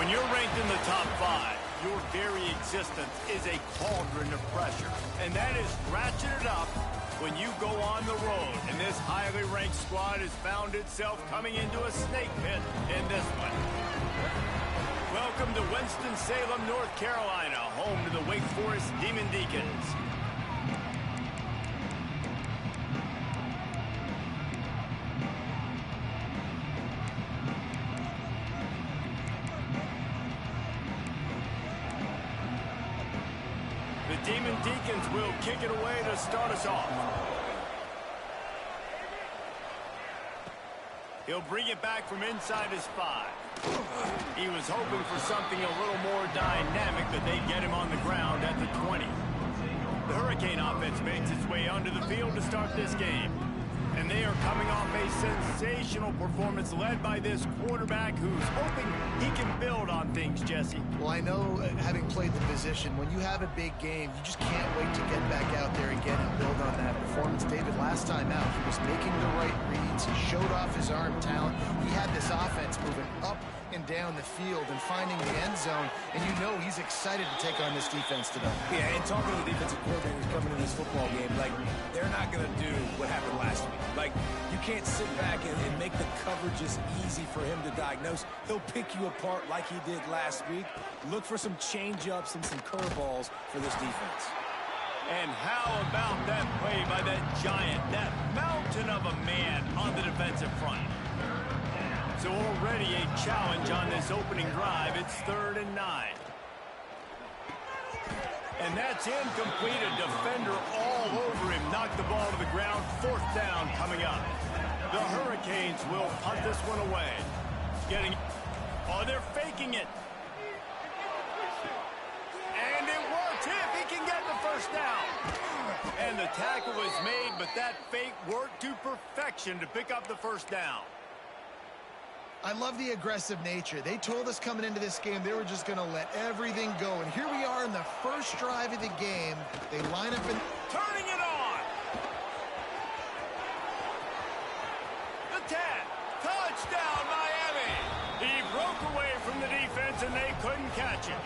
When you're ranked in the top 5, your very existence is a cauldron of pressure. And that is ratcheted up when you go on the road. And this highly ranked squad has found itself coming into a snake pit in this one. Welcome to Winston-Salem, North Carolina, home to the Wake Forest Demon Deacons. The Demon Deacons will kick it away to start us off. He'll bring it back from inside his 5. He was hoping for something a little more dynamic, but they get him on the ground at the 20. The Hurricane offense makes its way onto the field to start this game. And they are coming off a sensational performance led by this quarterback who's hoping he can build on things, Jesse. Well, I know, having played the position, when you have a big game, you just can't wait to get back out there again and build on that performance. David, last time out, he was making the right reads. He showed off his arm talent. He had this offense moving up and down the field and finding the end zone, and you know he's excited to take on this defense today. Yeah, and talking to the defensive coordinators coming in this football game, like, they're not going to do what happened last week. Like, you can't sit back and make the coverages easy for him to diagnose. He'll pick you apart like he did last week. Look for some change-ups and some curveballs for this defense. And how about that play by that giant, that mountain of a man on the defensive front? So already a challenge on this opening drive. It's 3rd and 9. And that's incomplete. A defender all over him. Knocked the ball to the ground. 4th down coming up. The Hurricanes will punt this one away. Oh, they're faking it. And it works if he can get the 1st down. And the tackle is made, but that fake worked to perfection to pick up the 1st down. I love the aggressive nature. They told us coming into this game they were just going to let everything go. And here we are in the first drive of the game. They line up and... Turning it on! The 10. Touchdown, Miami! He broke away from the defense and they couldn't catch him.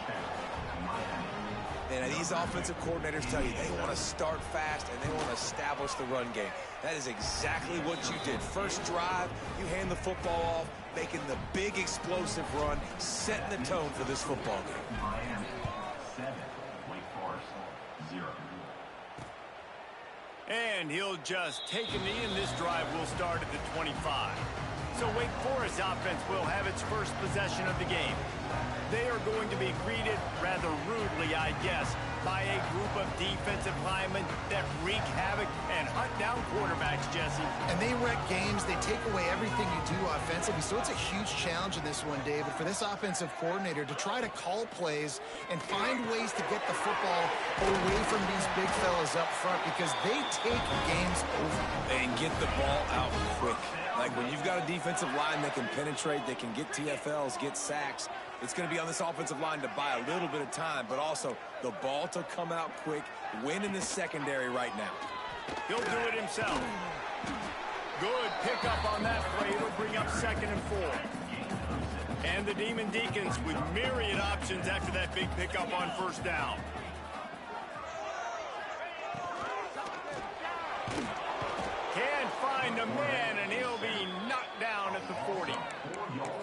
And these offensive coordinators tell you they want to start fast and they want to establish the run game. That is exactly what you did. First drive, you hand the football off, making the big explosive run, setting the tone for this football game. Miami 7, Wake Forest 0. And he'll just take a knee, and this drive will start at the 25. So Wake Forest offense will have its first possession of the game. They are going to be greeted rather rudely, I guess, by a group of defensive linemen that wreak havoc and hunt down quarterbacks, Jesse. And they wreck games. They take away everything you do offensively. So it's a huge challenge in this one, David, for this offensive coordinator to try to call plays and find ways to get the football away from these big fellas up front because they take games over. And get the ball out quick. Like when you've got a defensive line that can penetrate, they can get TFLs, get sacks, it's going to be on this offensive line to buy a little bit of time, but also the ball to come out quick, win in the secondary right now. He'll do it himself. Good pickup on that play. It'll bring up 2nd and 4. And the Demon Deacons with myriad options after that big pickup on 1st down. Can't find a man, and he'll be knocked down at the 40.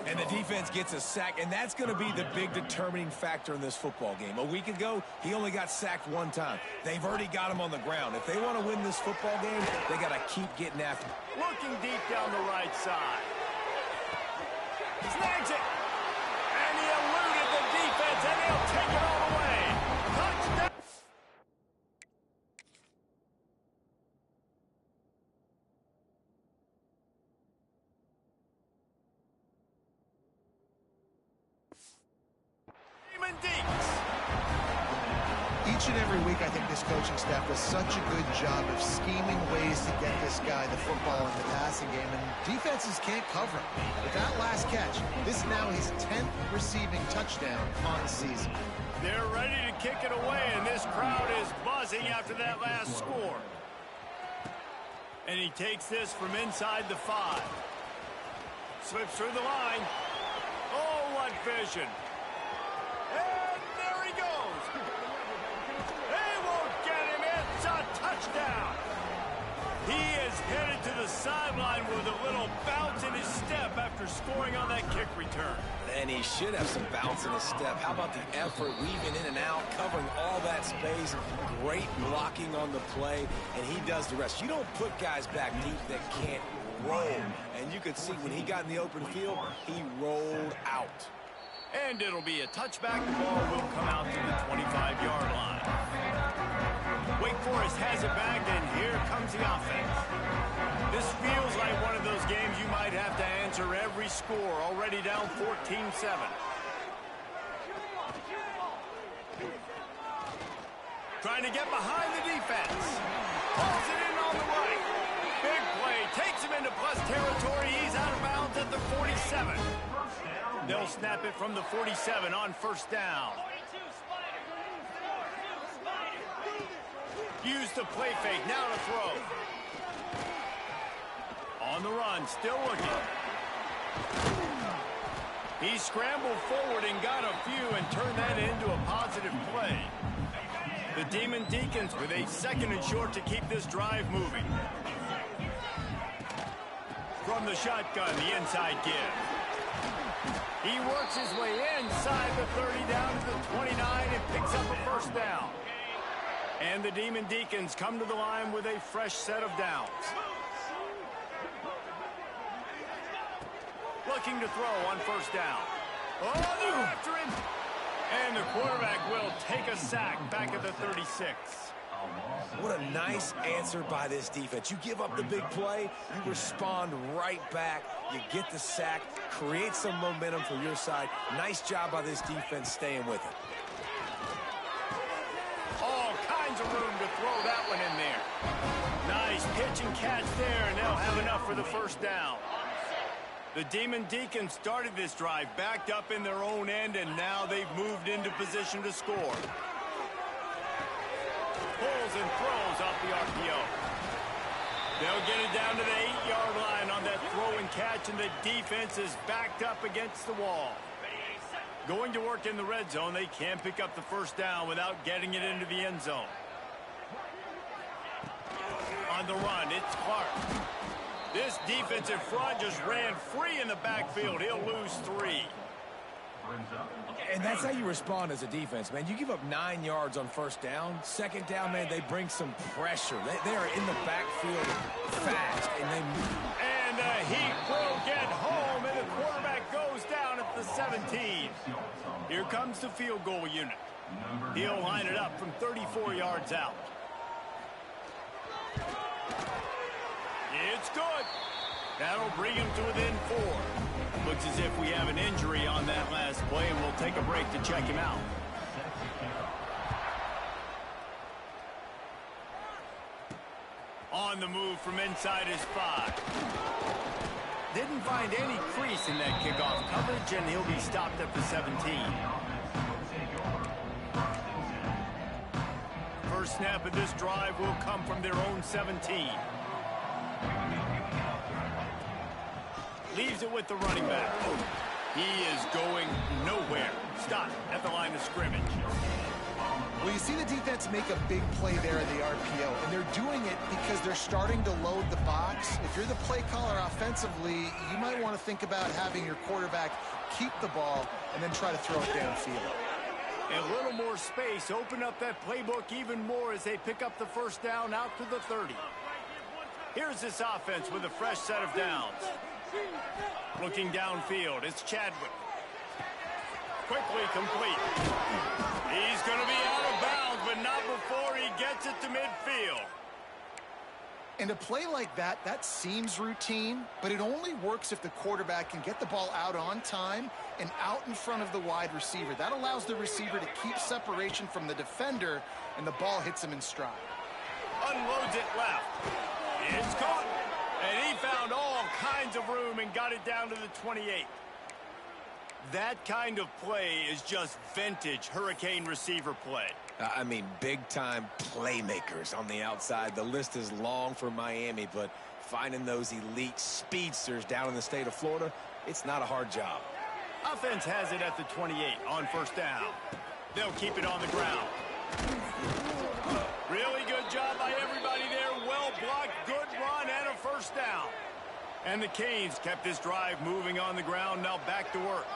And the defense gets a sack, and that's going to be the big determining factor in this football game. A week ago, he only got sacked 1 time. They've already got him on the ground. If they want to win this football game, they got to keep getting after him. Looking deep down the right side. Snags it. And he eluded the defense, and he'll take it all the way. Touchdown. Each and every week, I think this coaching staff does such a good job of scheming ways to get this guy the football in the passing game, and defenses can't cover him. With that last catch, this is now his 10th receiving touchdown on the season. They're ready to kick it away, and this crowd is buzzing after that last score. And he takes this from inside the 5. Slips through the line. Oh, what vision. He is headed to the sideline with a little bounce in his step after scoring on that kick return. And he should have some bounce in his step. How about the effort, weaving in and out, covering all that space, great blocking on the play, and he does the rest. You don't put guys back deep that can't roll. And you could see when he got in the open field, he rolled out. And it'll be a touchback. The ball will come out to the 25-yard line. Wake Forest has it back, and here comes the offense. This feels like one of those games you might have to answer every score, already down 14-7. Trying to get behind the defense. Pulls it in on the right. Big play, takes him into plus territory. He's out of bounds at the 47. They'll snap it from the 47 on first down. Use the play fake, now to throw. On the run, still looking. He scrambled forward and got a few and turned that into a positive play. The Demon Deacons with a second and short to keep this drive moving. From the shotgun, the inside give. He works his way inside the 30 down to the 29 and picks up a first down. And the Demon Deacons come to the line with a fresh set of downs. Looking to throw on first down. Oh, they're after him. And the quarterback will take a sack back at the 36. What a nice answer by this defense. You give up the big play, you respond right back, you get the sack, create some momentum for your side. Nice job by this defense staying with it. All kinds of room to throw that one in there. Nice pitch and catch there, and they'll have enough for the first down. The Demon Deacons started this drive backed up in their own end, and now they've moved into position to score. Pulls and throws off the RPO. They'll get it down to the 8-yard line on that throw and catch, and the defense is backed up against the wall. Going to work in the red zone, they can't pick up the first down without getting it into the end zone. On the run, it's Clark. This defensive front just ran free in the backfield. He'll lose 3. And that's how you respond as a defense, man. You give up 9 yards on first down. Second down, man, they bring some pressure. They are in the backfield fast, and the Heat will get home, and the quarterback goes down at the 17. Here comes the field goal unit. He'll line it up from 34 yards out. It's good. That'll bring him to within 4. Looks as if we have an injury on that last play, and we'll take a break to check him out. On the move from inside his 5. Didn't find any crease in that kickoff coverage, and he'll be stopped at the 17. First snap of this drive will come from their own 17. Leaves it with the running back. He is going nowhere. Stop at the line of scrimmage. Well, you see the defense make a big play there in the RPO, and they're doing it because they're starting to load the box. If you're the play caller offensively, you might want to think about having your quarterback keep the ball and then try to throw it downfield. A little more space, open up that playbook even more as they pick up the first down out to the 30. Here's this offense with a fresh set of downs. Looking downfield, it's Chadwick. Quickly complete. He's going to be out of bounds, but not before he gets it to midfield. And a play like that, that seems routine, but it only works if the quarterback can get the ball out on time and out in front of the wide receiver. That allows the receiver to keep separation from the defender, and the ball hits him in stride. Unloads it left. It's caught. And he found all kinds of room and got it down to the 28. That kind of play is just vintage Hurricane receiver play. I mean, big-time playmakers on the outside. The list is long for Miami, but finding those elite speedsters down in the state of Florida, it's not a hard job. Offense has it at the 28 on first down. They'll keep it on the ground. Really good job by everybody there. Well blocked, good first down. And the Canes kept this drive moving on the ground. Now back to work.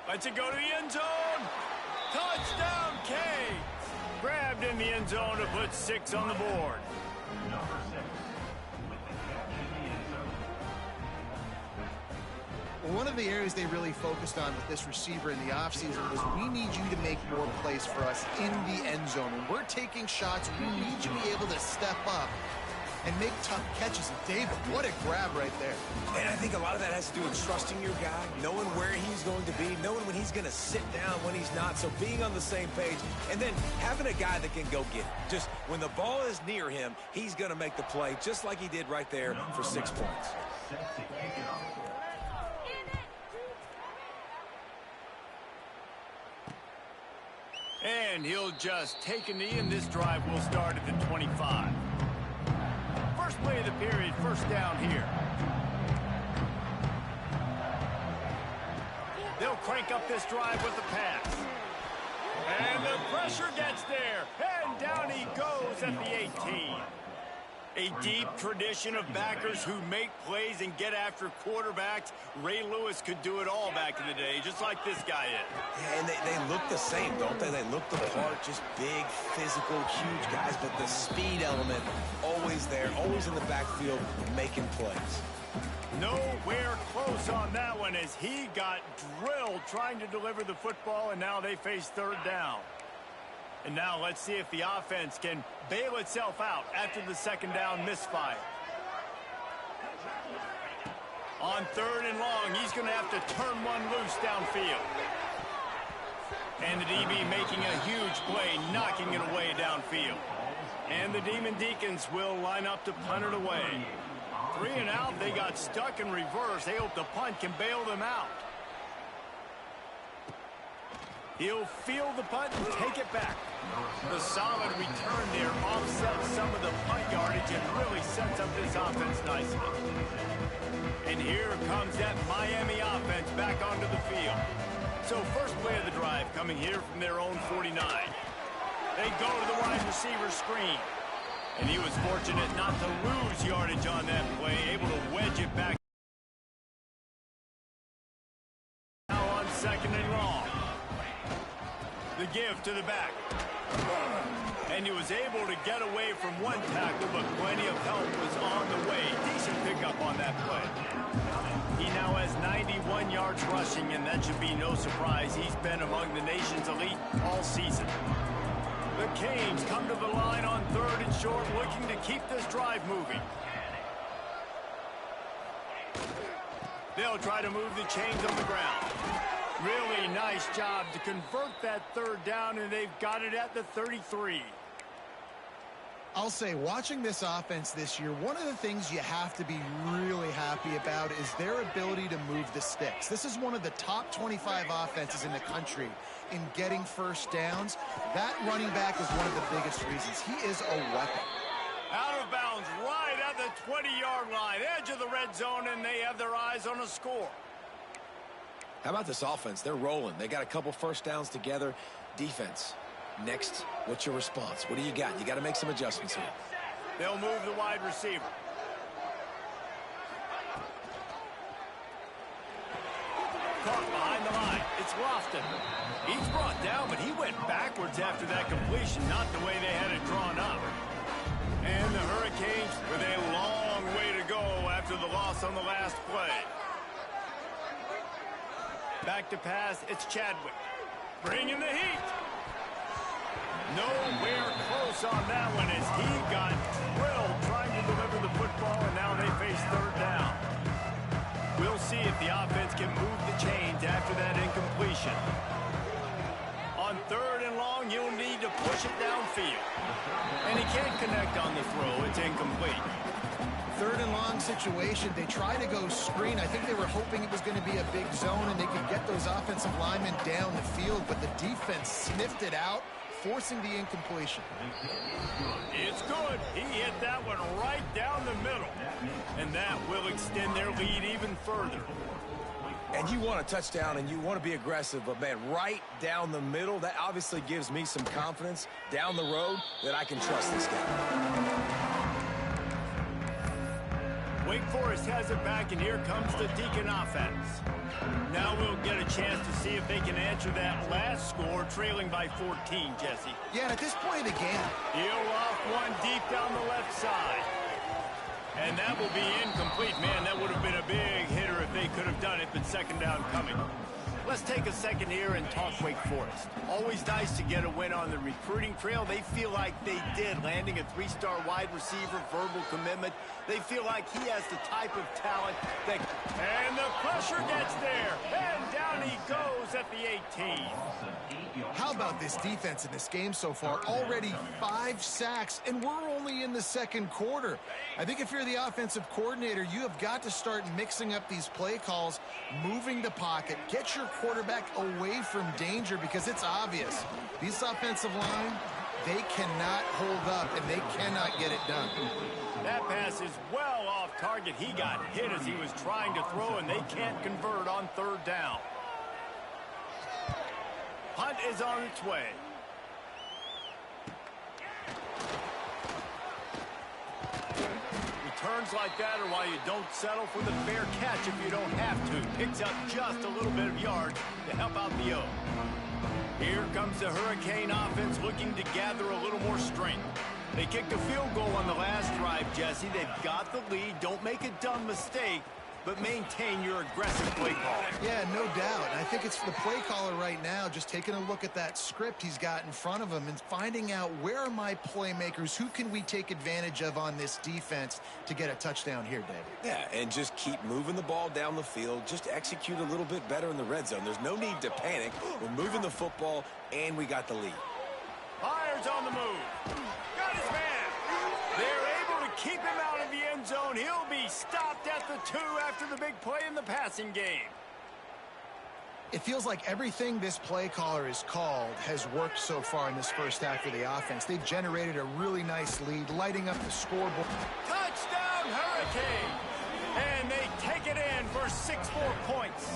Lets it go to the end zone. Touchdown, Canes. Grabbed in the end zone to put 6 on the board. Number 6 with the catch in the end zone. Well, one of the areas they really focused on with this receiver in the offseason was we need you to make more plays for us in the end zone. When we're taking shots, we need you to be able to step up and make tough catches. And David, what a grab right there. And I think a lot of that has to do with trusting your guy, knowing where he's going to be, knowing when he's going to sit down, when he's not. So being on the same page, and then having a guy that can go get it. Just when the ball is near him, he's going to make the play, just like he did right there for 6 points. Set to kick it off. And he'll just take a knee, and this drive will start at the 25. First play of the period, first down here. They'll crank up this drive with the pass. And the pressure gets there. And down he goes at the 18. A deep tradition of backers who make plays and get after quarterbacks. Ray Lewis could do it all back in the day, just like this guy is. Yeah, and they look the same, don't they? They look the part, just big, physical, huge guys, but the speed element always there, always in the backfield, making plays. Nowhere close on that one as he got drilled trying to deliver the football, and now they face third down. And now let's see if the offense can bail itself out after the second down misfire. On third and long, he's going to have to turn one loose downfield. And the DB making a huge play, knocking it away downfield. And the Demon Deacons will line up to punt it away. 3 and out, they got stuck in reverse. They hope the punt can bail them out. He'll field the punt and take it back. The solid return there offsets some of the punt yardage and really sets up this offense nicely. And here comes that Miami offense back onto the field. So first play of the drive coming here from their own 49. They go to the wide receiver screen. And he was fortunate not to lose yardage on that play, able to wedge it back. Now on second and long. The give to the back. And he was able to get away from one tackle, but plenty of help was on the way. Decent pickup on that play. He now has 91 yards rushing, and that should be no surprise. He's been among the nation's elite all season. The Canes come to the line on third and short, looking to keep this drive moving. They'll try to move the chains on the ground. Really nice job to convert that third down, and they've got it at the 33. I'll say, watching this offense this year, one of the things you have to be really happy about is their ability to move the sticks. This is one of the top 25 offenses in the country in getting first downs. That running back is one of the biggest reasons. He is a weapon. Out of bounds right at the 20-yard line, edge of the red zone, and they have their eyes on a score. How about this offense? They're rolling. They got a couple first downs together. Defense. Next, what's your response? What do you got? You got to make some adjustments here. They'll move the wide receiver. Caught behind the line. It's Lofton. He's brought down, but he went backwards after that completion, not the way they had it drawn up. And the Hurricanes with a long way to go after the loss on the last play. Back to pass, it's Chadwick. Bringing the heat. Nowhere close on that one as he got drilled trying to deliver the football, and now they face third down. We'll see if the offense can move the chains after that incompletion. On third and long, you'll need to push it downfield. And he can't connect on the throw. It's incomplete. Third and long situation, they try to go screen. I think they were hoping it was going to be a big zone and they could get those offensive linemen down the field, but the defense sniffed it out, forcing the incompletion. It's good. He hit that one right down the middle. And that will extend their lead even further. And you want a touchdown and you want to be aggressive, but man, right down the middle, that obviously gives me some confidence down the road that I can trust this guy. Wake Forest has it back, and here comes the Deacon offense. Now we'll get a chance to see if they can answer that last score, trailing by 14, Jesse. Yeah, and at this point of the game, He'll off one deep down the left side. And that will be incomplete. Man, that would have been a big hitter if they could have done it, but second down coming. Let's take a second here and talk Wake Forest. Always nice to get a win on the recruiting trail. They feel like they did, landing a 3-star wide receiver, verbal commitment. They feel like he has the type of talent that... And the pressure gets there. And down he goes at the 18. how about this defense in this game so far? Already 5 sacks, and we're only in the second quarter. I think if you're the offensive coordinator, you have got to start mixing up these play calls, moving the pocket, get your quarterback away from danger, because it's obvious. These offensive line, they cannot hold up, and they cannot get it done. That pass is well off target. He got hit as he was trying to throw, and they can't convert on third down. Punt is on its way. Returns like that are why you don't settle for the fair catch if you don't have to. Picks up just a little bit of yards to help out the O. Here comes the Hurricane offense looking to gather a little more strength. They kicked a field goal on the last drive, Jesse. They've got the lead. Don't make a dumb mistake, but maintain your aggressive play call. Yeah, no doubt. And I think it's the play caller right now just taking a look at that script he's got in front of him and finding out, where are my playmakers? Who can we take advantage of on this defense to get a touchdown here, David? Yeah, and just keep moving the ball down the field. Just execute a little bit better in the red zone. There's no need to panic. We're moving the football, and we got the lead. Fires on the move. Got his man. They're able to keep him out of the end zone. He'll be stopped at the 2 after the big play in the passing game. It feels like everything this play caller has called has worked so far in this first half for the offense. They've generated a really nice lead, lighting up the scoreboard. Touchdown, Hurricane! And they take it in for 6 more points.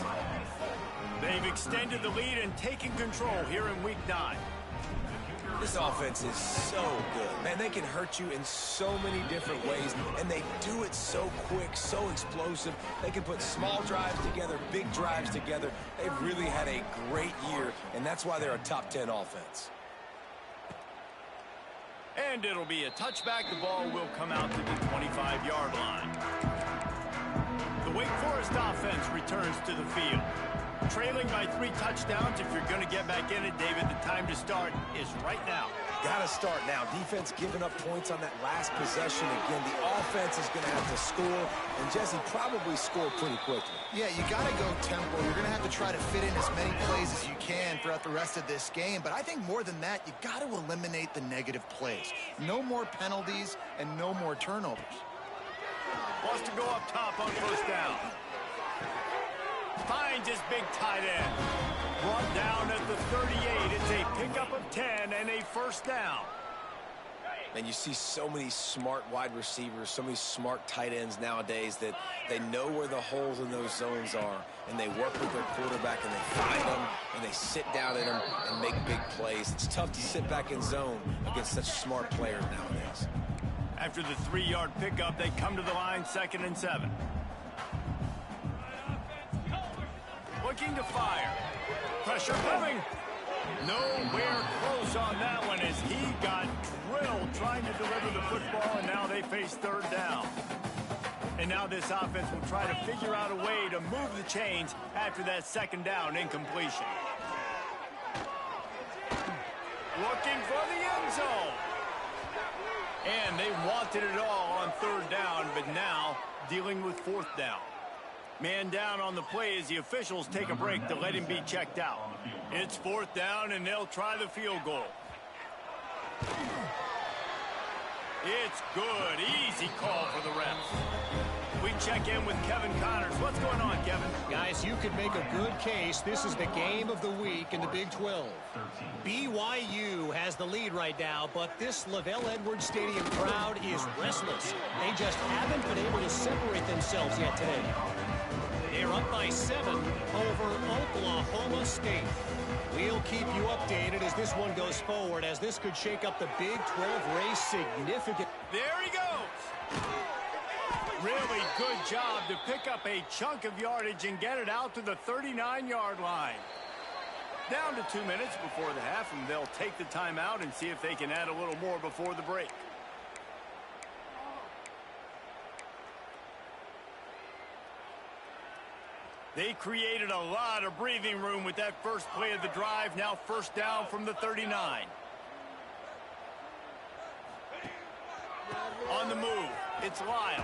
They've extended the lead and taken control here in Week 9. This offense is so good. Man, they can hurt you in so many different ways, and they do it so quick, so explosive. They can put small drives together, big drives together. They've really had a great year, and that's why they're a top 10 offense. And it'll be a touchback. The ball will come out to the 25-yard line. The Wake Forest offense returns to the field. Trailing by 3 touchdowns. If you're going to get back in it, David, the time to start is right now. Got to start now. Defense giving up points on that last possession. Again, the offense is going to have to score, and Jesse probably score pretty quickly. Yeah, you got to go tempo. You're going to have to try to fit in as many plays as you can throughout the rest of this game. But I think more than that, you got to eliminate the negative plays. No more penalties and no more turnovers. Wants to go up top on first down. Finds his big tight end. Brought down at the 38. It's a pickup of 10 and a first down. And you see so many smart wide receivers, so many smart tight ends nowadays that they know where the holes in those zones are, and they work with their quarterback, and they find them, and they sit down in them and make big plays. It's tough to sit back in zone against such smart players nowadays. After the 3-yard pickup, they come to the line, 2nd and 7. Looking to fire. Pressure coming. Nowhere close on that one as he got drilled trying to deliver the football, and now they face third down. And now this offense will try to figure out a way to move the chains after that second down incompletion. Looking for the end zone. And they wanted it all on third down, but now dealing with fourth down. Man down on the play as the officials take a break to let him be checked out. It's fourth down, and they'll try the field goal. It's good. Easy call for the refs. We check in with Kevin Connors. What's going on, Kevin? Guys, you could make a good case. This is the game of the week in the Big 12. BYU has the lead right now, but this LaVell Edwards Stadium crowd is restless. They just haven't been able to separate themselves yet today. They're up by 7 over Oklahoma State. We'll keep you updated as this one goes forward, as this could shake up the Big 12 race significantly. There he goes. Really good job to pick up a chunk of yardage and get it out to the 39-yard line. Down to 2 minutes before the half, and they'll take the timeout and see if they can add a little more before the break. They created a lot of breathing room with that first play of the drive. Now first down from the 39. On the move, it's Lyle.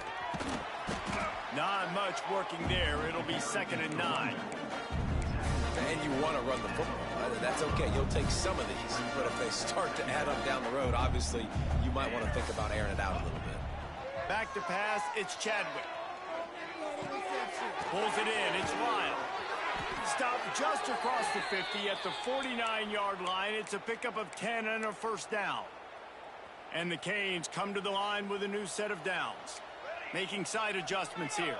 Not much working there. It'll be 2nd and 9. And you want to run the football. That's okay. You'll take some of these. But if they start to add up down the road, obviously, you might want to think about airing it out a little bit. Back to pass, it's Chadwick. Pulls it in, it's Lyle. Stopped just across the 50 at the 49-yard line. It's a pickup of 10 and a first down. And the Canes come to the line with a new set of downs. Making side adjustments here.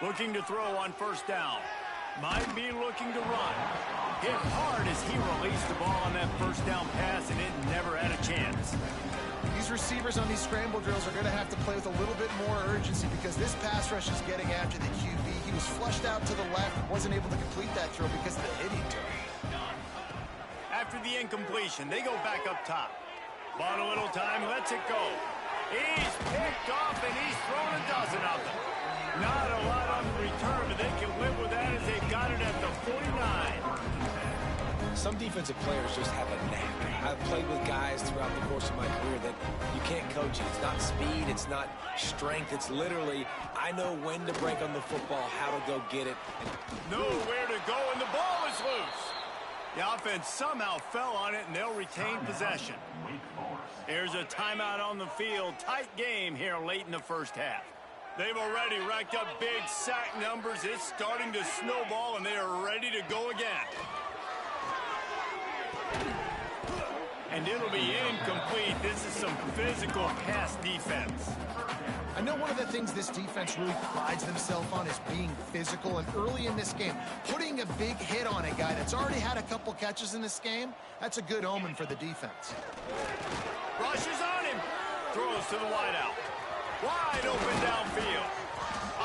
Looking to throw on first down. Might be looking to run. Hit hard as he released the ball on that first down pass, and it never had a chance. These receivers on these scramble drills are going to have to play with a little bit more urgency because this pass rush is getting after the QB. He was flushed out to the left, wasn't able to complete that throw because of the hit he took. After the incompletion, they go back up top. Bought a little time, lets it go. He's picked off, and he's thrown a dozen of them. Not a lot on the return, but they can live with that as they've got it at the 49. Some defensive players just have a knack. I've played with guys throughout the course of my career that you can't coach it. It's not speed, it's not strength. It's literally, I know when to break on the football, how to go get it. Nowhere to go, and the ball is loose. The offense somehow fell on it, and they'll retain possession. Here's a timeout on the field. Tight game here late in the first half. They've already racked up big sack numbers. It's starting to snowball, and they are ready to go again. And it'll be incomplete. This is some physical pass defense. I know one of the things this defense really prides themselves on is being physical, and early in this game, putting a big hit on a guy that's already had a couple catches in this game, that's a good omen for the defense. Rushes on him. Throws to the wideout. Wide open downfield.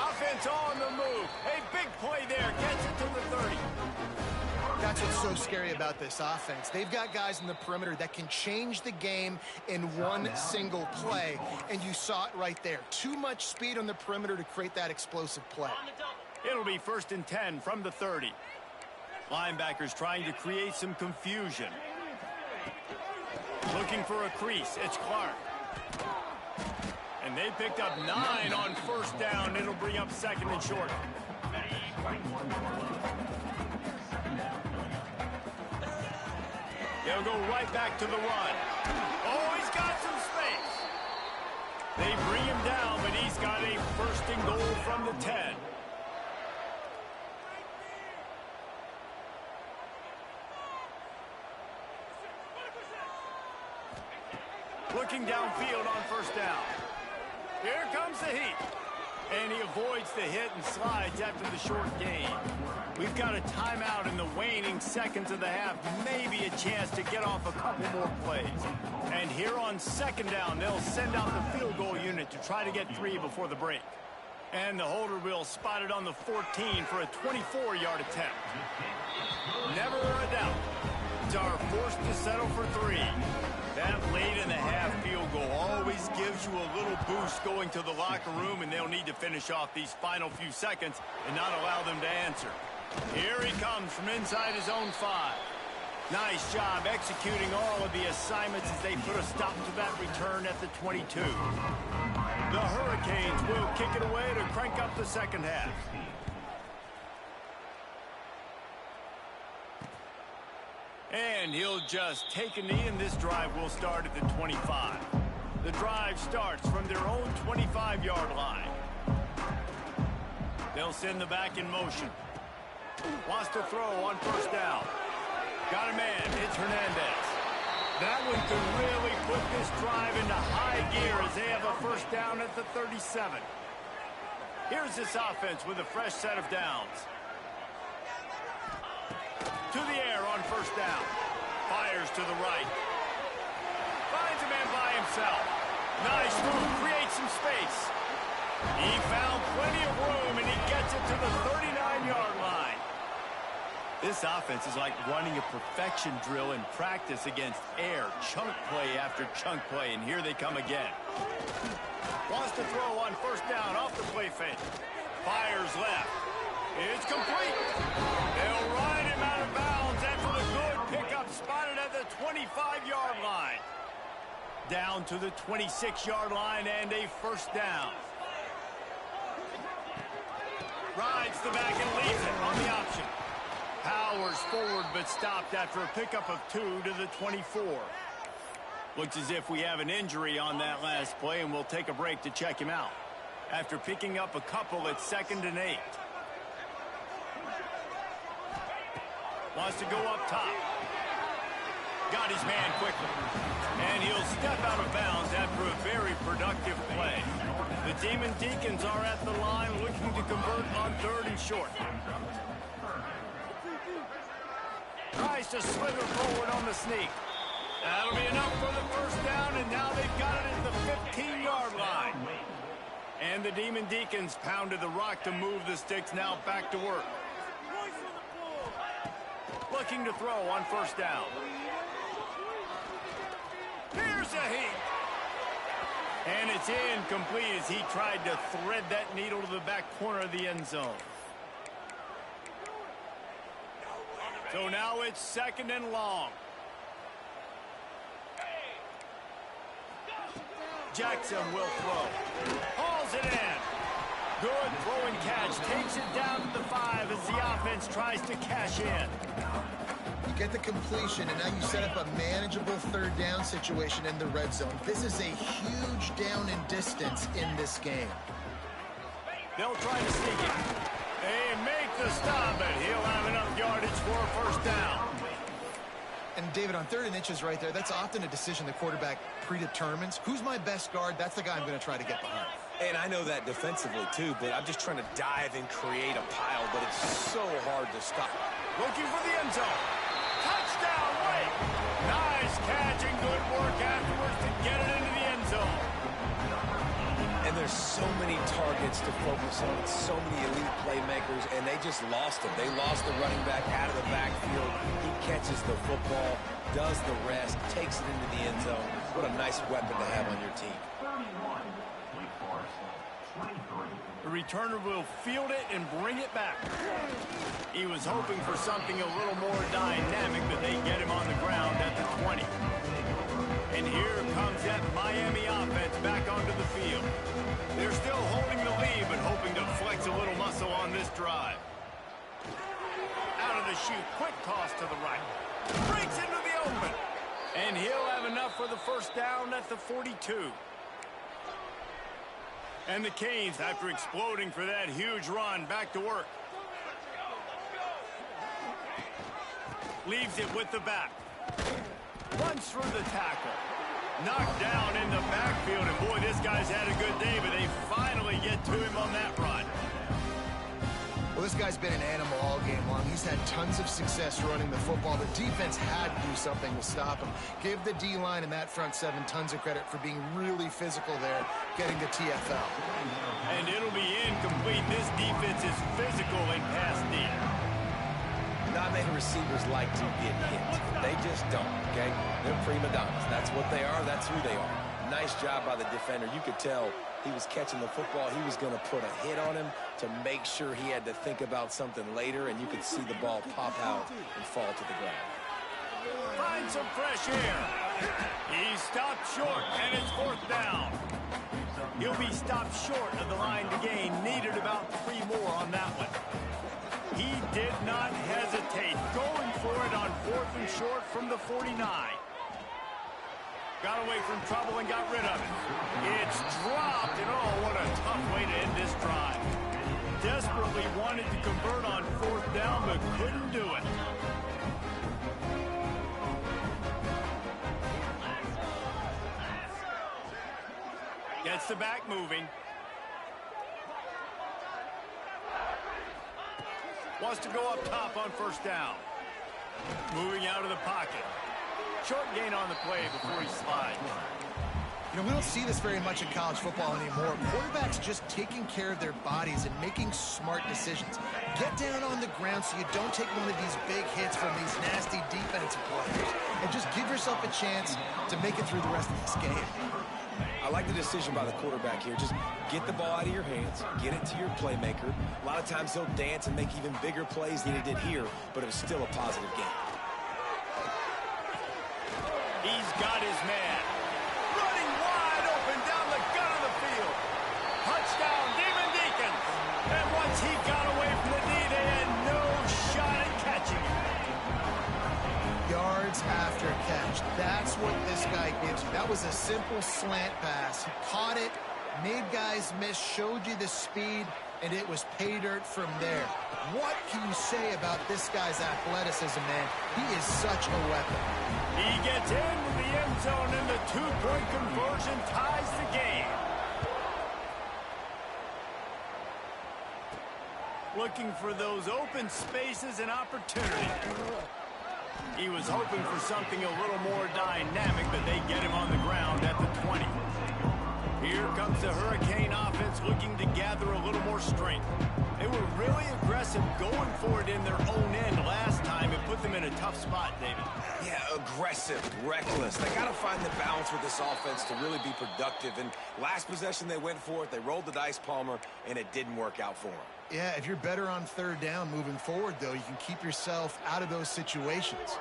Offense on the move. A big play there. Gets it to the 30. That's what's so scary about this offense. They've got guys in the perimeter that can change the game in one single play, and you saw it right there. Too much speed on the perimeter to create that explosive play. It'll be 1st and 10 from the 30. Linebackers trying to create some confusion. Looking for a crease. It's Clark. And they picked up 9 on first down. It'll bring up 2nd and short. They'll go right back to the run. Oh, he's got some space. They bring him down, but he's got a 1st and goal from the 10. Looking downfield on first down. Here comes the heat. And he avoids the hit and slides after the short gain. We've got a timeout in the waning seconds of the half. Maybe a chance to get off a couple more plays. And here on 2nd down, they'll send out the field goal unit to try to get 3 before the break. And the holder will spot it on the 14 for a 24-yard attempt. Never a doubt. Are forced to settle for 3. That late in the half field goal always gives you a little boost going to the locker room, and they'll need to finish off these final few seconds and not allow them to answer. Here he comes from inside his own 5. Nice job executing all of the assignments as they put a stop to that return at the 22. The Hurricanes will kick it away to crank up the second half. And he'll just take a knee, and this drive will start at the 25. The drive starts from their own 25-yard line. They'll send the back in motion. Wants to throw on first down. Got a man. It's Hernandez. That one could really put this drive into high gear as they have a first down at the 37. Here's this offense with a fresh set of downs. To the air on first down. Fires to the right. Finds a man by himself. Nice move. Creates some space. He found plenty of room, and he gets it to the 39-yard line. This offense is like running a perfection drill in practice against air. Chunk play after chunk play, and here they come again. Wants to throw on first down off the play fake. Fires left. It's complete. They'll ride him out of bounds after the good pickup spotted at the 25-yard line. Down to the 26-yard line and a first down. Rides the back and leaves it on the option. Powers forward but stopped after a pickup of 2 to the 24. Looks as if we have an injury on that last play, and we'll take a break to check him out. After picking up a couple at 2nd and 8. Wants to go up top. Got his man quickly. And he'll step out of bounds after a very productive play. The Demon Deacons are at the line looking to convert on 3rd and short. Tries to slither forward on the sneak. That'll be enough for the first down, and now they've got it at the 15-yard line. And the Demon Deacons pounded the rock to move the sticks, now back to work. Looking to throw on first down. Here's a heat. And it's incomplete as he tried to thread that needle to the back corner of the end zone. So now it's 2nd and long. Jackson will throw. Hauls it in. Good throw and catch. Takes it down to the 5 as the offense tries to cash in. You get the completion, and now you set up a manageable 3rd down situation in the red zone. This is a huge down in distance in this game. They'll try to sneak it. They make the stop, and he'll have enough yardage for a first down. And David, on 3rd and inches right there, that's often a decision the quarterback predetermines. Who's my best guard? That's the guy I'm going to try to get behind. And I know that defensively, too, but I'm just trying to dive and create a pile, but it's so hard to stop. Looking for the end zone. Touchdown, Wake. Nice catch and good work afterwards to get it into the end zone. And there's so many targets to focus on, so many elite playmakers, and they just lost him. They lost the running back out of the backfield. He catches the football, does the rest, takes it into the end zone. What a nice weapon to have on your team. 31, Wake Forest, 23. The returner will field it and bring it back. He was hoping for something a little more dynamic, but they get him on the ground at the 20. And here comes that Miami offense back onto the field. They're still holding the lead, but hoping to flex a little muscle on this drive. Out of the chute, quick toss to the right. Breaks into the open. And he'll have enough for the first down at the 42. And the Canes, after exploding for that huge run, back to work. Leaves it with the back. Runs through the tackle. Knocked down in the backfield, and boy, this guy's had a good day, but they finally get to him on that run. Well, this guy's been an animal all game long. He's had tons of success running the football. The defense had to do something to stop him. Give the D-line and that front 7 tons of credit for being really physical there, getting to TFL. And it'll be incomplete. This defense is physical in pass D. Not many receivers like to get hit. They just don't, okay? They're prima donnas. That's what they are. That's who they are. Nice job by the defender. You could tell he was catching the football. He was going to put a hit on him to make sure he had to think about something later, and you could see the ball pop out and fall to the ground. Find some fresh air. He stopped short, and it's 4th down. He'll be stopped short of the line to gain. Needed about 3 more on that one. He did not hesitate, going for it on 4th and short from the 49. Got away from trouble and got rid of it. It's dropped, and oh, what a tough way to end this drive. Desperately wanted to convert on 4th down, but couldn't do it. Gets the back moving. Wants to go up top on first down. Moving out of the pocket. Short gain on the play before he slides. You know, we don't see this very much in college football anymore. Quarterbacks just taking care of their bodies and making smart decisions. Get down on the ground so you don't take one of these big hits from these nasty defensive players. And just give yourself a chance to make it through the rest of this game. I like the decision by the quarterback here. Just get the ball out of your hands, get it to your playmaker. A lot of times he'll dance and make even bigger plays than he did here, but it was still a positive game. He's got his man. Running wide open down the gut of the field. Touchdown, Demon Deacon. And once he got away from the knee, they had no shot at catching him. Yards after catch. That's what this guy gives you. That was a simple slant pass. He caught it, made guys miss, showed you the speed, and it was pay dirt from there. What can you say about this guy's athleticism, man? He is such a weapon. He gets into the end zone, and the two-point conversion ties the game. Looking for those open spaces and opportunity. He was hoping for something a little more dynamic, but they get him on the ground at the 20. Here comes the Hurricane offense looking to gather a little more strength. They were really aggressive going for it in their own end last time. It put them in a tough spot, David. Yeah, aggressive, reckless. They got to find the balance with this offense to really be productive. And last possession they went for it. They rolled the dice, Palmer, and it didn't work out for them. Yeah, if you're better on third down moving forward, though, you can keep yourself out of those situations.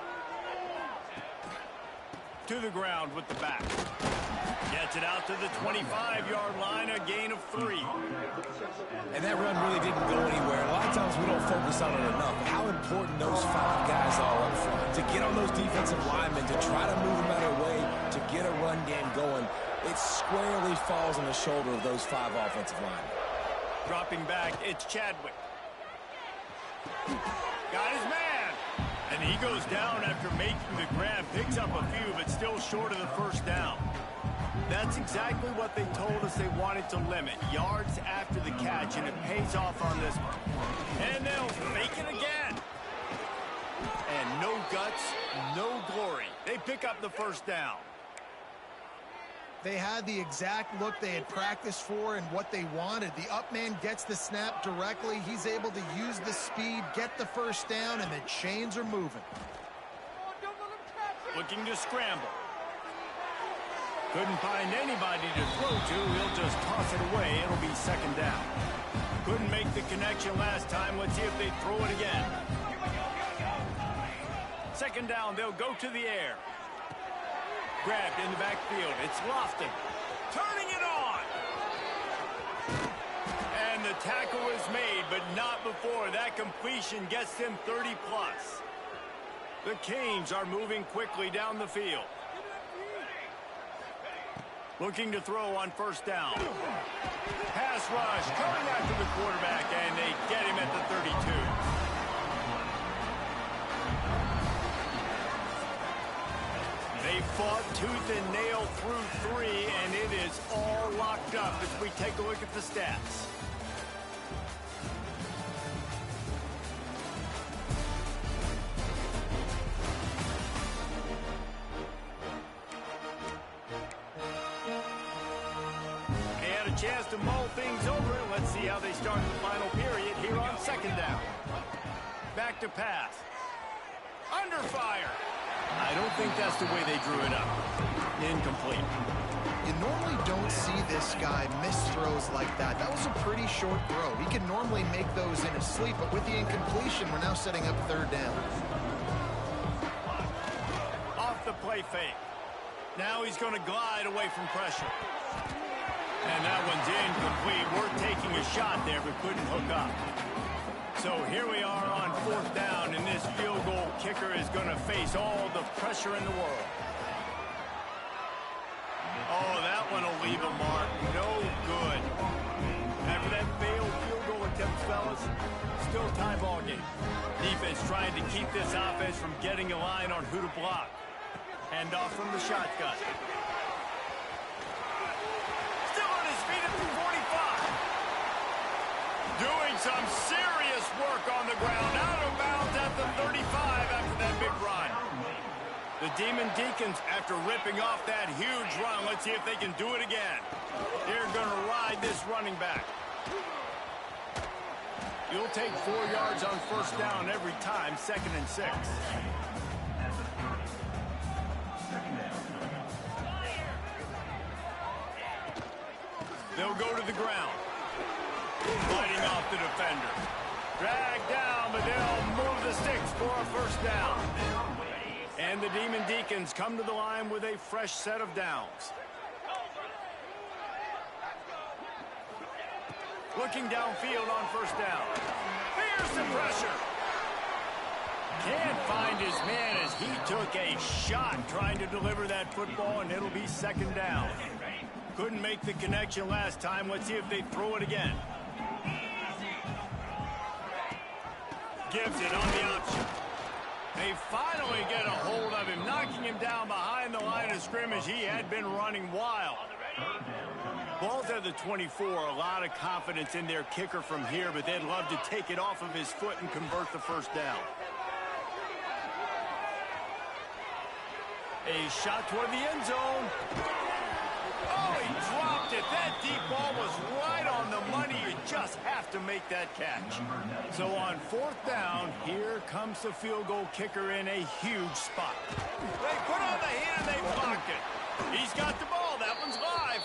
To the ground with the back. Gets it out to the 25-yard line, a gain of 3. And that run really didn't go anywhere. A lot of times we don't focus on it enough. How important those 5 guys are up front. To get on those defensive linemen, to try to move them out of their way, to get a run game going, it squarely falls on the shoulder of those 5 offensive linemen. Dropping back, it's Chadwick. Got his man. And he goes down after making the grab. Picks up a few, but still short of the first down. That's exactly what they told us they wanted to limit. Yards after the catch, and it pays off on this one. And they'll fake it again. And no guts, no glory. They pick up the first down. They had the exact look they had practiced for and what they wanted. The up man gets the snap directly. He's able to use the speed, get the first down, and the chains are moving. Looking to scramble. Couldn't find anybody to throw to. He'll just toss it away. It'll be second down. Couldn't make the connection last time. Let's see if they throw it again. Second down, they'll go to the air. Grabbed in the backfield. It's Lofton. Turning it on. And the tackle is made, but not before that completion gets them 30-plus. The Canes are moving quickly down the field. Looking to throw on first down. Pass rush coming after the quarterback, and they get him at the 32. They fought tooth and nail through 3, and it is all locked up as we take a look at the stats. They had a chance to mull things over. Let's see how they start the final period here on second down. Back to pass. Under fire. I don't think that's the way they drew it up. Incomplete. You normally don't see this guy miss throws like that. That was a pretty short throw. He can normally make those in his sleep, but with the incompletion, we're now setting up third down. Off the play fake. Now he's going to glide away from pressure. And that one's incomplete. We're taking a shot there, but couldn't hook up. So here we are on fourth down, and this field goal kicker is going to face all the pressure in the world. Oh, that one will leave a mark. No good. After that failed field goal attempt, fellas, still tie ball game. Defense trying to keep this offense from getting a line on who to block. Hand off from the shotgun. Still on his feet at the 45. Doing some serious work on the ground. Out of bounds at the 35 after that big run. The Demon Deacons, after ripping off that huge run, let's see if they can do it again. They're going to ride this running back. You'll take 4 yards on first down every time, 2nd and 6. They'll go to the ground. Fighting off the defender. Dragged down, but they'll move the sticks for a first down. And the Demon Deacons come to the line with a fresh set of downs. Looking downfield on first down. Here's the pressure. Can't find his man as he took a shot trying to deliver that football, and it'll be 2nd down. Couldn't make the connection last time. Let's see if they throw it again. Gives it on the option. They finally get a hold of him, knocking him down behind the line of scrimmage. He had been running wild. Ball's at the 24. A lot of confidence in their kicker from here, but they'd love to take it off of his foot and convert the first down. A shot toward the end zone. Oh, he dropped it. That deep ball was right on the money. You just have to make that catch. So on 4th down, here comes the field goal kicker in a huge spot. They put on the hand, they blocked it. He's got the ball. That one's live.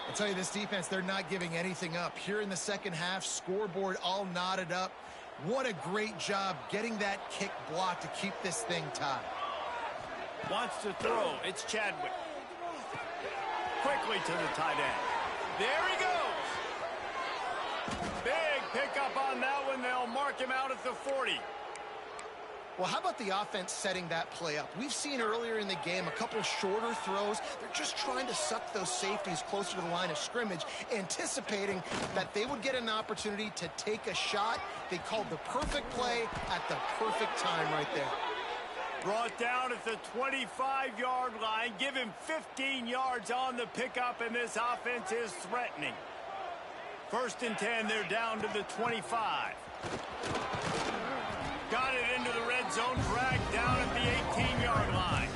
I'll tell you, this defense, they're not giving anything up. Here in the second half, scoreboard all knotted up. What a great job getting that kick blocked to keep this thing tied. Wants to throw. It's Chadwick. Quickly to the tight end. There he goes. Big pickup on that one. They'll mark him out at the 40. Well, how about the offense setting that play up? We've seen earlier in the game a couple shorter throws. They're just trying to suck those safeties closer to the line of scrimmage, anticipating that they would get an opportunity to take a shot. They called the perfect play at the perfect time right there. Brought down at the 25-yard line. Give him 15 yards on the pickup, and this offense is threatening. 1st and 10, they're down to the 25. Got it into the red zone, dragged down at the 18-yard line.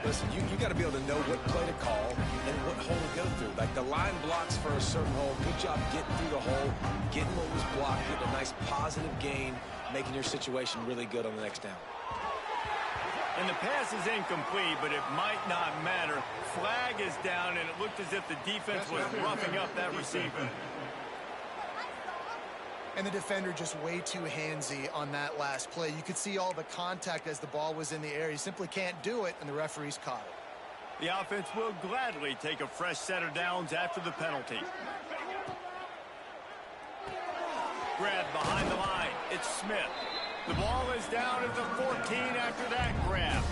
Listen, you got to be able to know what play to call and what hole to go through. Like the line blocks for a certain hole. Good job getting through the hole, getting what was blocked, getting a nice positive gain, making your situation really good on the next down. And the pass is incomplete, but it might not matter. Flag is down, and it looked as if the defense was roughing up that receiver. And the defender just way too handsy on that last play. You could see all the contact as the ball was in the air. He simply can't do it, and the referees caught it. The offense will gladly take a fresh set of downs after the penalty. Grab behind the line. It's Smith. The ball is down at the 14 after that grab.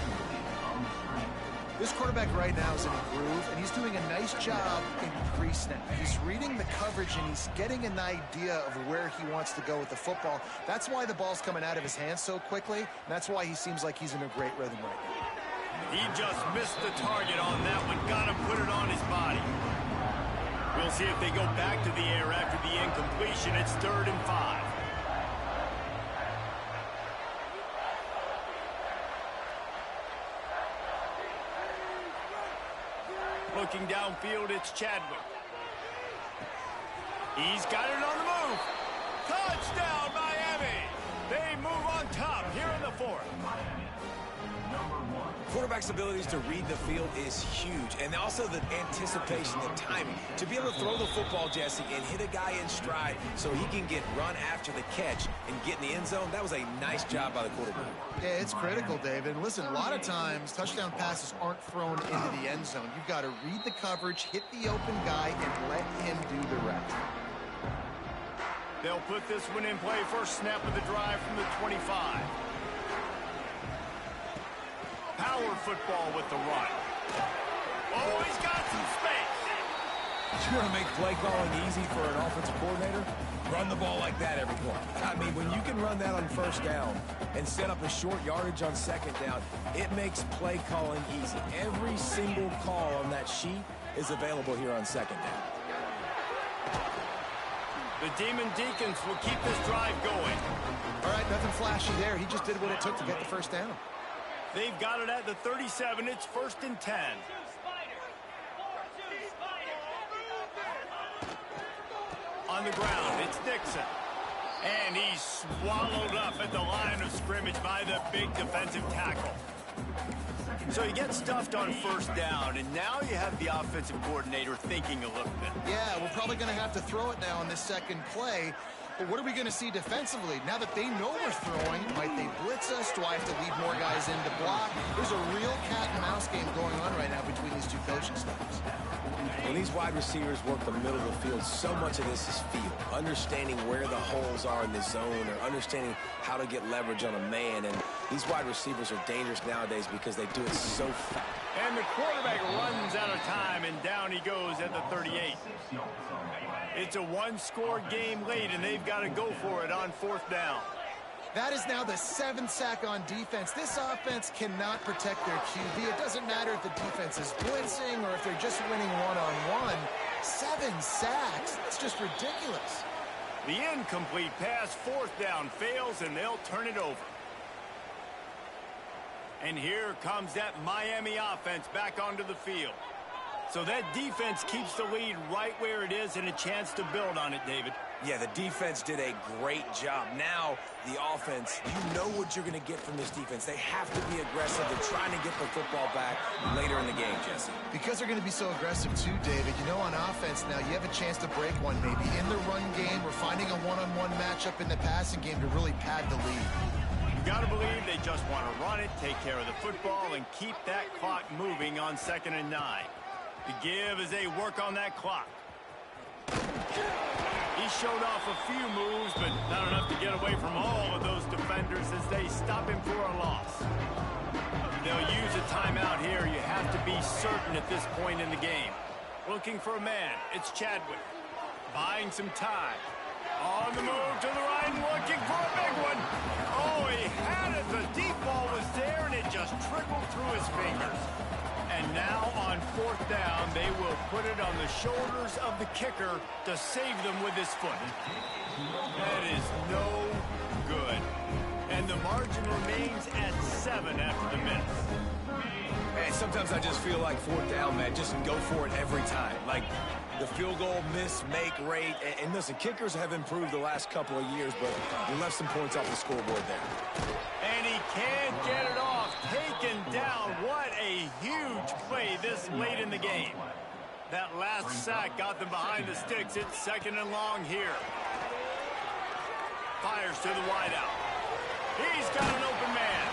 This quarterback right now is in a groove, and he's doing a nice job in pre-snap. He's reading the coverage, and he's getting an idea of where he wants to go with the football. That's why the ball's coming out of his hands so quickly, and that's why he seems like he's in a great rhythm right now. He just missed the target on that one. Got to put it on his body. We'll see if they go back to the air after the incompletion. It's 3rd and 5. Looking downfield, it's Chadwick. He's got it on the move. Touchdown, Miami. They move on top here in the 4th. Quarterback's abilities to read the field is huge, and also the anticipation, the timing. To be able to throw the football, Jesse, and hit a guy in stride so he can get run after the catch and get in the end zone, that was a nice job by the quarterback. Yeah, it's critical, David. Listen, a lot of times touchdown passes aren't thrown into the end zone. You've got to read the coverage, hit the open guy, and let him do the rest. They'll put this one in play. First snap of the drive from the 25. Power football with the run. Oh, he's got some space. You want to make play calling easy for an offensive coordinator? Run the ball like that every play. I mean, when you can run that on first down and set up a short yardage on second down, it makes play calling easy. Every single call on that sheet is available here on second down. The Demon Deacons will keep this drive going. All right, nothing flashy there. He just did what it took to get the first down. They've got it at the 37. It's 1st and 10. On the ground, it's Dixon. And he's swallowed up at the line of scrimmage by the big defensive tackle. So he gets stuffed on 1st down, and now you have the offensive coordinator thinking a little bit. Yeah, we're probably going to have to throw it now on this second play. But what are we going to see defensively? Now that they know we're throwing, might they blitz us? Do I have to lead more guys in to block? There's a real cat and mouse game going on right now between these two coaching staffs. When these wide receivers work the middle of the field, so much of this is feel. Understanding where the holes are in the zone or understanding how to get leverage on a man. And these wide receivers are dangerous nowadays because they do it so fast. And the quarterback runs out of time, and down he goes at the 38. It's a one-score game late, and they've got to go for it on 4th down. That is now the 7th sack on defense. This offense cannot protect their QB. It doesn't matter if the defense is blitzing or if they're just winning one-on-one. 7 sacks. That's just ridiculous. The incomplete pass, 4th down, fails, and they'll turn it over. And here comes that Miami offense back onto the field. So that defense keeps the lead right where it is and a chance to build on it, David. Yeah, the defense did a great job. Now, the offense, you know what you're going to get from this defense. They have to be aggressive. They're trying to get the football back later in the game, Jesse. Because they're going to be so aggressive too, David. You know, on offense now, you have a chance to break one maybe. In the run game, we're finding a one-on-one matchup in the passing game to really pad the lead. You got to believe they just want to run it, take care of the football, and keep that clock moving on 2nd and 9. The give as they work on that clock. He showed off a few moves, but not enough to get away from all of those defenders as they stop him for a loss. They'll use a timeout here. You have to be certain at this point in the game. Looking for a man. It's Chadwick. Buying some time. On the move to the right, looking for a big one. Oh, he had it. The deep ball was there, and it just trickled through his fingers. And now on 4th down, they will put it on the shoulders of the kicker to save them with his foot. That is no good. And the margin remains at 7 after the miss. Man, sometimes I just feel like 4th down, man, just go for it every time. Like the field goal miss-make rate. And listen, kickers have improved the last couple of years, but we left some points off the scoreboard there. And he can't get it off. Taken down. What a huge play this late in the game. That last sack got them behind the sticks. It's 2nd and long here. Fires to the wideout. He's got an open man.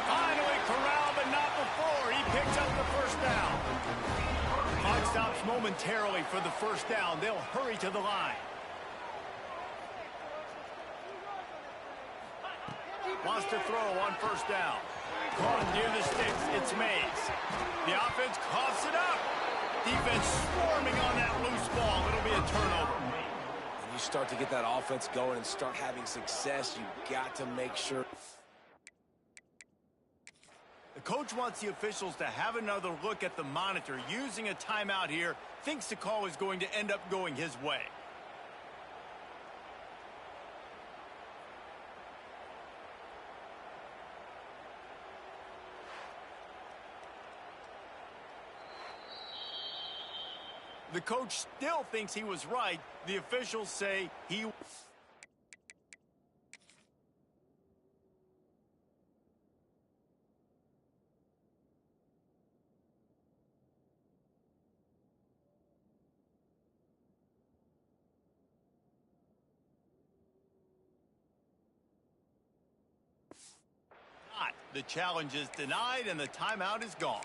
Finally corralled, but not before. He picks up the 1st down. Clock stops momentarily for the 1st down. They'll hurry to the line. Wants to throw on 1st down. Caught near the sticks. It's Mays. The offense coughs it up. Defense swarming on that loose ball. It'll be a turnover. When you start to get that offense going and start having success, you've got to make sure. The coach wants the officials to have another look at the monitor. Using a timeout here, thinks the call is going to end up going his way. The coach still thinks he was right. The officials say he... The challenge is denied and the timeout is gone.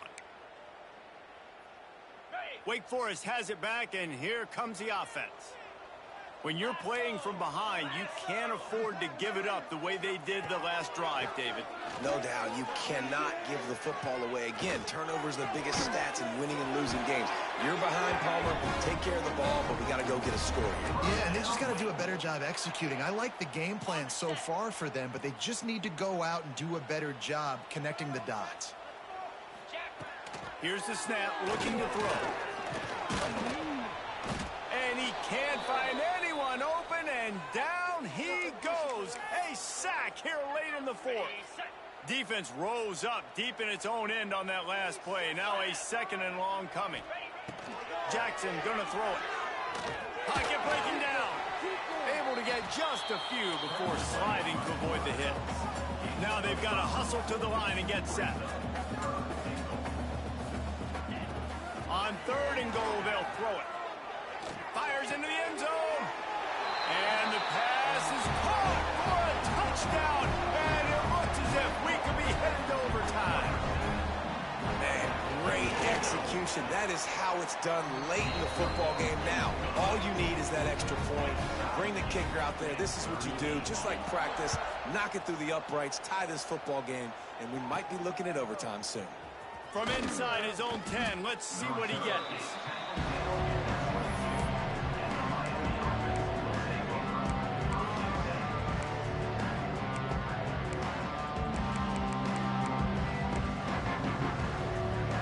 Wake Forest has it back, and here comes the offense. When you're playing from behind, you can't afford to give it up the way they did the last drive, David. No doubt, you cannot give the football away. Again, turnovers are the biggest stats in winning and losing games. You're behind, Palmer, take care of the ball, but we got to go get a score here. Yeah, and they just got to do a better job executing. I like the game plan so far for them, but they just need to go out and do a better job connecting the dots. Here's the snap, looking to throw. And he can't find anyone open, sack here late in the fourth. Defense rose up deep in its own end on that last play. Now a 2nd and long coming. Jackson gonna throw it. Pocket breaking down. Able to get just a few before sliding to avoid the hits. Now they've got to hustle to the line and get set. On 3rd and goal, they'll throw it. Fires into the end zone. And the pass is caught for a touchdown. And it looks as if we could be headed to overtime. Man, great execution. That is how it's done late in the football game now. All you need is that extra point. Bring the kicker out there. This is what you do. Just like practice, knock it through the uprights, tie this football game, and we might be looking at overtime soon. From inside his own 10, let's see what he gets.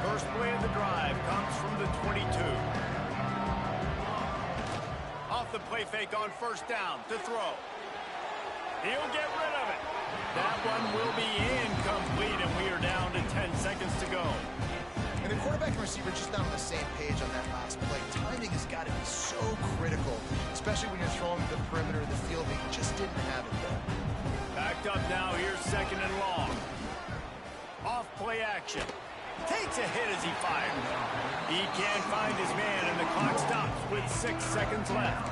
First play of the drive comes from the 22. Off the play fake on 1st down to throw. He'll get rid of it. That one will be incomplete, and we are down to 10 seconds to go. And the quarterback and receiver just not on the same page on that last play. Timing has got to be so critical, especially when you're throwing to the perimeter of the field. They just didn't have it there. Backed up now. Here's 2nd and long. Off play action. Takes a hit as he fires. He can't find his man, and the clock stops with 6 seconds left.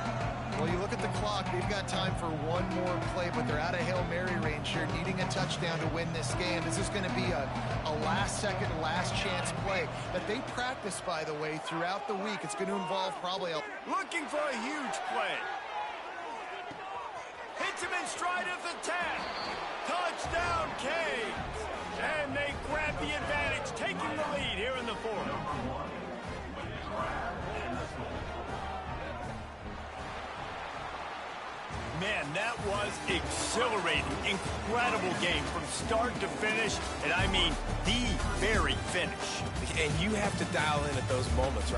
Well, you look at the clock, they've got time for one more play, but they're out of Hail Mary range here, needing a touchdown to win this game. This is going to be a last-second, last-chance play that they practice, by the way, throughout the week. It's going to involve probably a... Looking for a huge play. Hits him in stride at the 10. Touchdown, Canes. And they grab the advantage, taking the lead here in the 4th. Man, that was exhilarating. Incredible game from start to finish, and I mean the very finish. And you have to dial in at those moments, right?